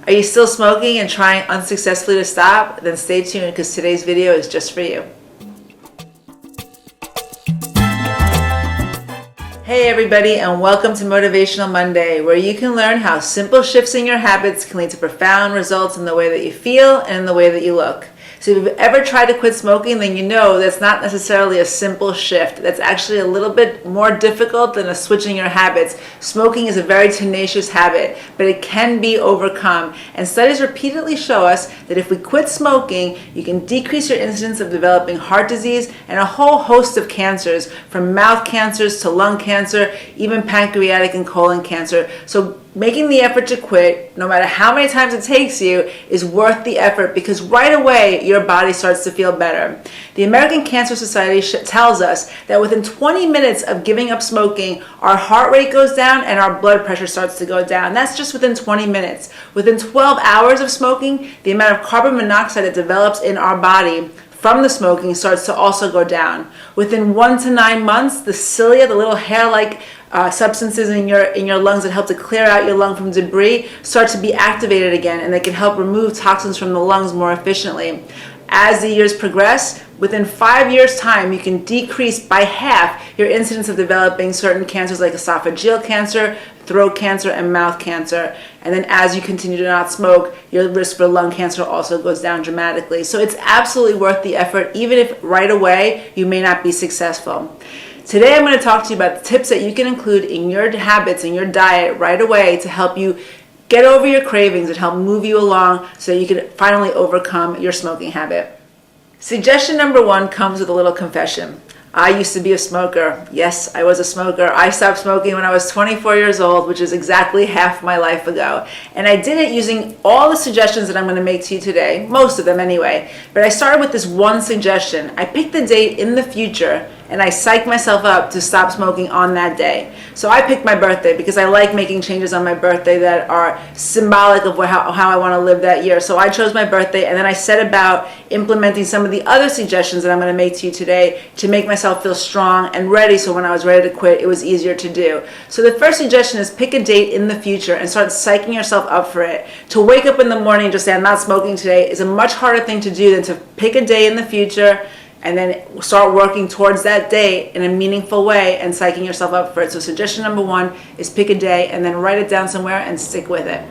Are you still smoking and trying unsuccessfully to stop? Then stay tuned because today's video is just for you. Hey everybody, and welcome to Motivational Monday, where you can learn how simple shifts in your habits can lead to profound results in the way that you feel and in the way that you look. So if you've ever tried to quit smoking, then you know that's not necessarily a simple shift. That's actually a little bit more difficult than switching your habits. Smoking is a very tenacious habit, but it can be overcome. And studies repeatedly show us that if we quit smoking, you can decrease your incidence of developing heart disease and a whole host of cancers, from mouth cancers to lung cancer, even pancreatic and colon cancer. So making the effort to quit, no matter how many times it takes you, is worth the effort because right away your body starts to feel better. The American Cancer Society tells us that within 20 minutes of giving up smoking, our heart rate goes down and our blood pressure starts to go down. That's just within 20 minutes. Within 12 hours of smoking, the amount of carbon monoxide that develops in our body from the smoking starts to also go down. Within 1 to 9 months, the cilia, the little hair-like substances in your lungs that help to clear out your lung from debris, start to be activated again, and they can help remove toxins from the lungs more efficiently. As the years progress, within 5 years' time, you can decrease by half your incidence of developing certain cancers like esophageal cancer, throat cancer, and mouth cancer. And then as you continue to not smoke, your risk for lung cancer also goes down dramatically. So it's absolutely worth the effort, even if right away you may not be successful. Today I'm going to talk to you about the tips that you can include in your habits, in your diet right away to help you get over your cravings and help move you along so you can finally overcome your smoking habit. Suggestion number 1 comes with a little confession. I used to be a smoker. Yes, I was a smoker. I stopped smoking when I was 24 years old, which is exactly half my life ago. And I did it using all the suggestions that I'm going to make to you today, most of them anyway. But I started with this one suggestion. I picked a date in the future and I psyched myself up to stop smoking on that day. So I picked my birthday because I like making changes on my birthday that are symbolic of how I want to live that year. So I chose my birthday, and then I set about implementing some of the other suggestions that I'm going to make to you today to make myself feel strong and ready, so when I was ready to quit, it was easier to do. So the first suggestion is pick a date in the future and start psyching yourself up for it. To wake up in the morning and just say, I'm not smoking today, is a much harder thing to do than to pick a day in the future and then start working towards that day in a meaningful way and psyching yourself up for it. So suggestion number 1 is pick a day and then write it down somewhere and stick with it.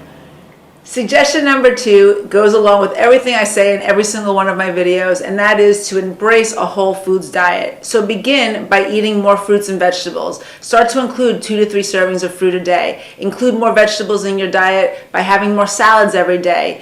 Suggestion number 2 goes along with everything I say in every single one of my videos, and that is to embrace a whole foods diet. So begin by eating more fruits and vegetables. Start to include 2 to 3 servings of fruit a day. Include more vegetables in your diet by having more salads every day,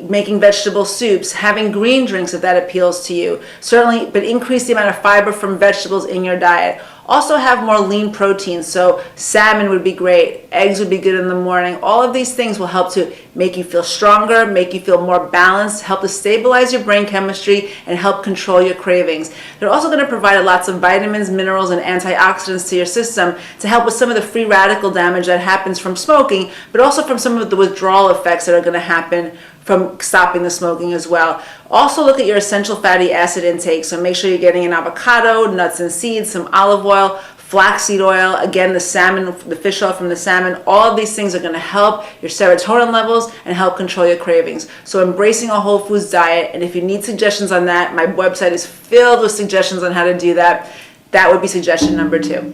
making vegetable soups, having green drinks if that appeals to you. Certainly, but increase the amount of fiber from vegetables in your diet. Also have more lean proteins, so salmon would be great, eggs would be good in the morning. All of these things will help to make you feel stronger, make you feel more balanced, help to stabilize your brain chemistry, and help control your cravings. They're also going to provide lots of vitamins, minerals, and antioxidants to your system to help with some of the free radical damage that happens from smoking, but also from some of the withdrawal effects that are going to happen from stopping the smoking as well. Also look at your essential fatty acid intake, so make sure you're getting an avocado, nuts and seeds, some olive oil, flaxseed oil, again the salmon, the fish oil from the salmon. All of these things are going to help your serotonin levels and help control your cravings. So embracing a whole foods diet, and if you need suggestions on that, my website is filled with suggestions on how to do that. That would be suggestion number 2.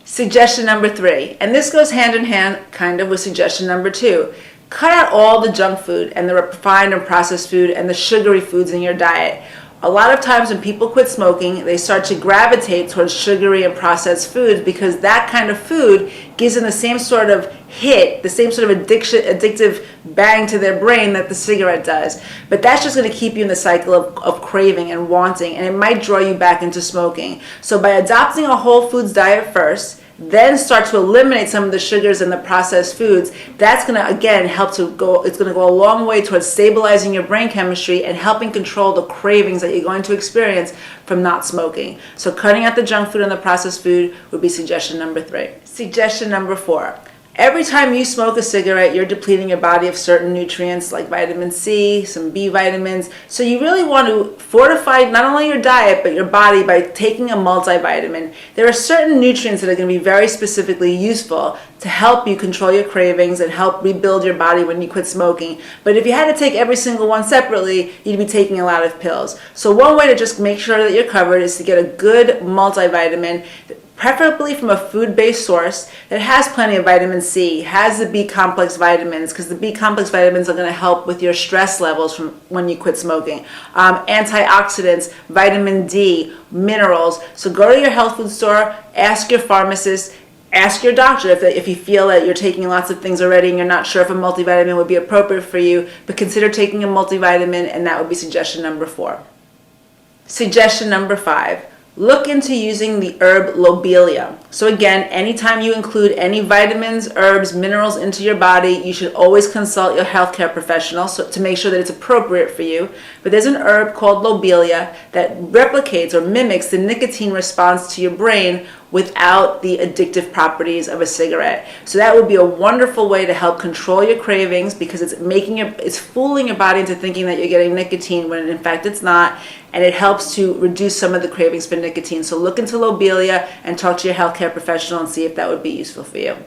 Suggestion number 3, and this goes hand in hand kind of with suggestion number 2. Cut out all the junk food and the refined and processed food and the sugary foods in your diet. A lot of times when people quit smoking, they start to gravitate towards sugary and processed foods because that kind of food gives them the same sort of hit, the same sort of addictive bang to their brain that the cigarette does. But that's just going to keep you in the cycle of craving and wanting, and it might draw you back into smoking. So by adopting a whole foods diet first, then start to eliminate some of the sugars and the processed foods, that's going to again it's going to go a long way towards stabilizing your brain chemistry and helping control the cravings that you're going to experience from not smoking. So cutting out the junk food and the processed food would be suggestion number 3. Suggestion number 4. Every time you smoke a cigarette, you're depleting your body of certain nutrients like vitamin C, some B vitamins. So you really want to fortify not only your diet, but your body by taking a multivitamin. There are certain nutrients that are going to be very specifically useful to help you control your cravings and help rebuild your body when you quit smoking. But if you had to take every single one separately, you'd be taking a lot of pills. So one way to just make sure that you're covered is to get a good multivitamin, preferably from a food-based source that has plenty of vitamin C, has the B complex vitamins, because the B complex vitamins are going to help with your stress levels from when you quit smoking. Antioxidants, vitamin D, minerals. So go to your health food store, ask your pharmacist, ask your doctor if you feel that you're taking lots of things already and you're not sure if a multivitamin would be appropriate for you, but consider taking a multivitamin, and that would be suggestion number 4. Suggestion number 5. Look into using the herb Lobelia. So again, anytime you include any vitamins, herbs, minerals into your body, you should always consult your healthcare professional to make sure that it's appropriate for you. But there's an herb called Lobelia that replicates or mimics the nicotine response to your brain without the addictive properties of a cigarette. So that would be a wonderful way to help control your cravings, because it's fooling your body into thinking that you're getting nicotine when in fact it's not, and it helps to reduce some of the cravings for nicotine. So look into Lobelia and talk to your healthcare professional and see if that would be useful for you.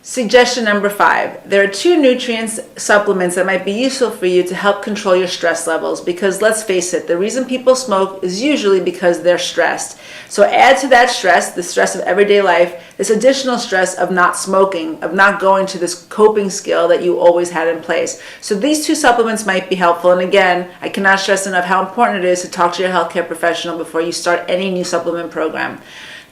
Suggestion number 5. There are 2 nutrients supplements that might be useful for you to help control your stress levels, because let's face it, the reason people smoke is usually because they're stressed. So add to that stress, the stress of everyday life, this additional stress of not smoking, of not going to this coping skill that you always had in place. So these 2 supplements might be helpful. And again, I cannot stress enough how important it is to talk to your healthcare professional before you start any new supplement program.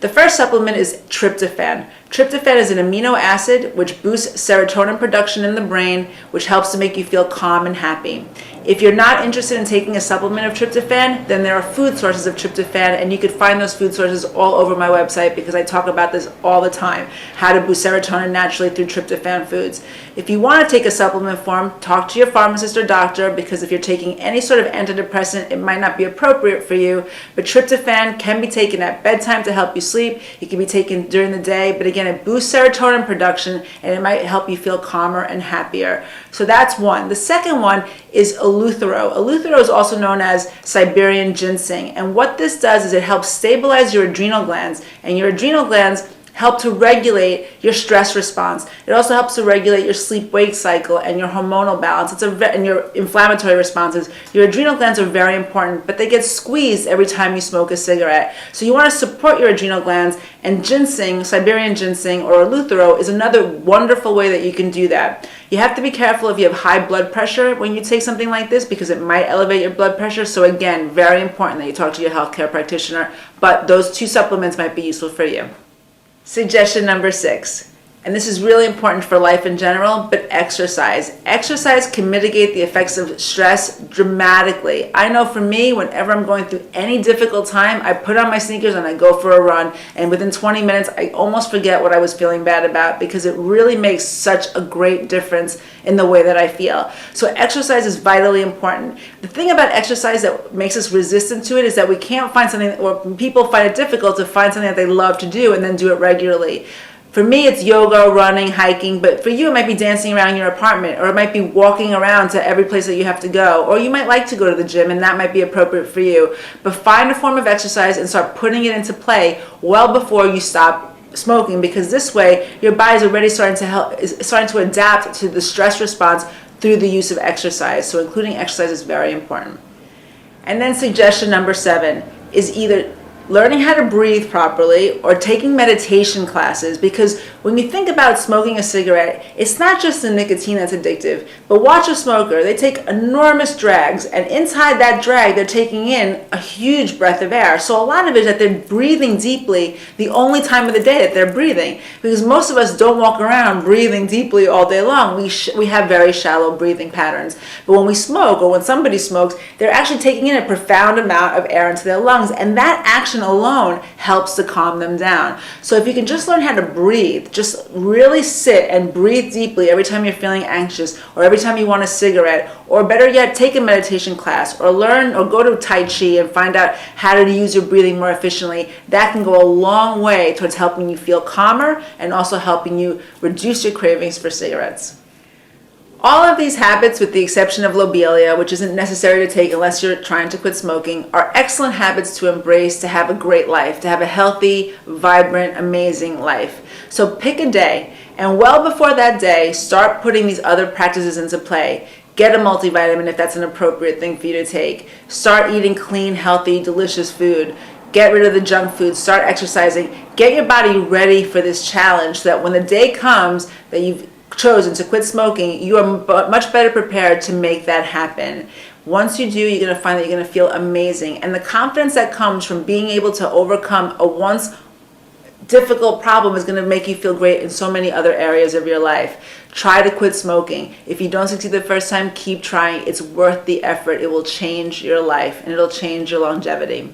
The first supplement is tryptophan. Tryptophan is an amino acid which boosts serotonin production in the brain, which helps to make you feel calm and happy. If you're not interested in taking a supplement of tryptophan, then there are food sources of tryptophan, and you could find those food sources all over my website because I talk about this all the time, how to boost serotonin naturally through tryptophan foods. If you want to take a supplement form, talk to your pharmacist or doctor, because if you're taking any sort of antidepressant, it might not be appropriate for you. But tryptophan can be taken at bedtime to help you sleep. It can be taken during the day, but again, it boosts serotonin production and it might help you feel calmer and happier. So that's one. The second one is Eleuthero. Eleuthero is also known as Siberan ginseng, and what this does is it helps stabilize your adrenal glands, and your adrenal glands help to regulate your stress response. It also helps to regulate your sleep-wake cycle and your hormonal balance. And your inflammatory responses. Your adrenal glands are very important, but they get squeezed every time you smoke a cigarette. So you want to support your adrenal glands, and ginseng, Siberian ginseng or Eleuthero, is another wonderful way that you can do that. You have to be careful if you have high blood pressure when you take something like this, because it might elevate your blood pressure. So again, very important that you talk to your healthcare practitioner, but those 2 supplements might be useful for you. Suggestion number 6, and this is really important for life in general, but exercise. Exercise can mitigate the effects of stress dramatically. I know for me, whenever I'm going through any difficult time, I put on my sneakers and I go for a run, and within 20 minutes, I almost forget what I was feeling bad about, because it really makes such a great difference in the way that I feel. So exercise is vitally important. The thing about exercise that makes us resistant to it is that we can't find something, or people find it difficult to find something that they love to do and then do it regularly. For me, it's yoga, running, hiking, but for you, it might be dancing around your apartment, or it might be walking around to every place that you have to go, or you might like to go to the gym, and that might be appropriate for you. But find a form of exercise and start putting it into play well before you stop smoking, because this way, your body's already starting to adapt to the stress response through the use of exercise. So including exercise is very important. And then suggestion number 7 is either learning how to breathe properly or taking meditation classes, because when you think about smoking a cigarette, it's not just the nicotine that's addictive, but watch a smoker. They take enormous drags, and inside that drag, they're taking in a huge breath of air. So a lot of it is that they're breathing deeply the only time of the day that they're breathing, because most of us don't walk around breathing deeply all day long. We have very shallow breathing patterns. But when we smoke, or when somebody smokes, they're actually taking in a profound amount of air into their lungs, and that action position alone helps to calm them down. So if you can just learn how to breathe, just really sit and breathe deeply every time you're feeling anxious, or every time you want a cigarette, or better yet, take a meditation class, or learn or go to Tai Chi and find out how to use your breathing more efficiently, that can go a long way towards helping you feel calmer and also helping you reduce your cravings for cigarettes. All of these habits, with the exception of Lobelia, which isn't necessary to take unless you're trying to quit smoking, are excellent habits to embrace to have a great life, to have a healthy, vibrant, amazing life. So pick a day, and well before that day, start putting these other practices into play. Get a multivitamin if that's an appropriate thing for you to take. Start eating clean, healthy, delicious food. Get rid of the junk food. Start exercising. Get your body ready for this challenge so that when the day comes that you've chosen to quit smoking, you are much better prepared to make that happen. Once you do, you're going to find that you're going to feel amazing. And the confidence that comes from being able to overcome a once difficult problem is going to make you feel great in so many other areas of your life. Try to quit smoking. If you don't succeed the first time, keep trying. It's worth the effort. It will change your life and it'll change your longevity.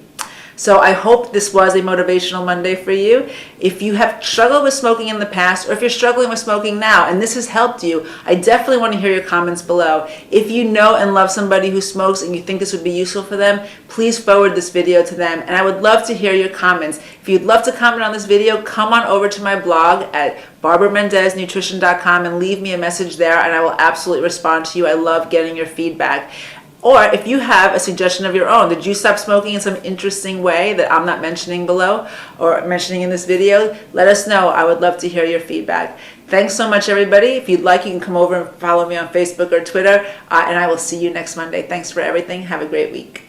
So I hope this was a Motivational Monday for you. If you have struggled with smoking in the past, or if you're struggling with smoking now and this has helped you, I definitely want to hear your comments below. If you know and love somebody who smokes and you think this would be useful for them, please forward this video to them. And I would love to hear your comments. If you'd love to comment on this video, come on over to my blog at barbaramendeznutrition.com and leave me a message there, and I will absolutely respond to you. I love getting your feedback. Or if you have a suggestion of your own, did you stop smoking in some interesting way that I'm not mentioning below or mentioning in this video? Let us know. I would love to hear your feedback. Thanks so much, everybody. If you'd like, you can come over and follow me on Facebook or Twitter, and I will see you next Monday. Thanks for everything. Have a great week.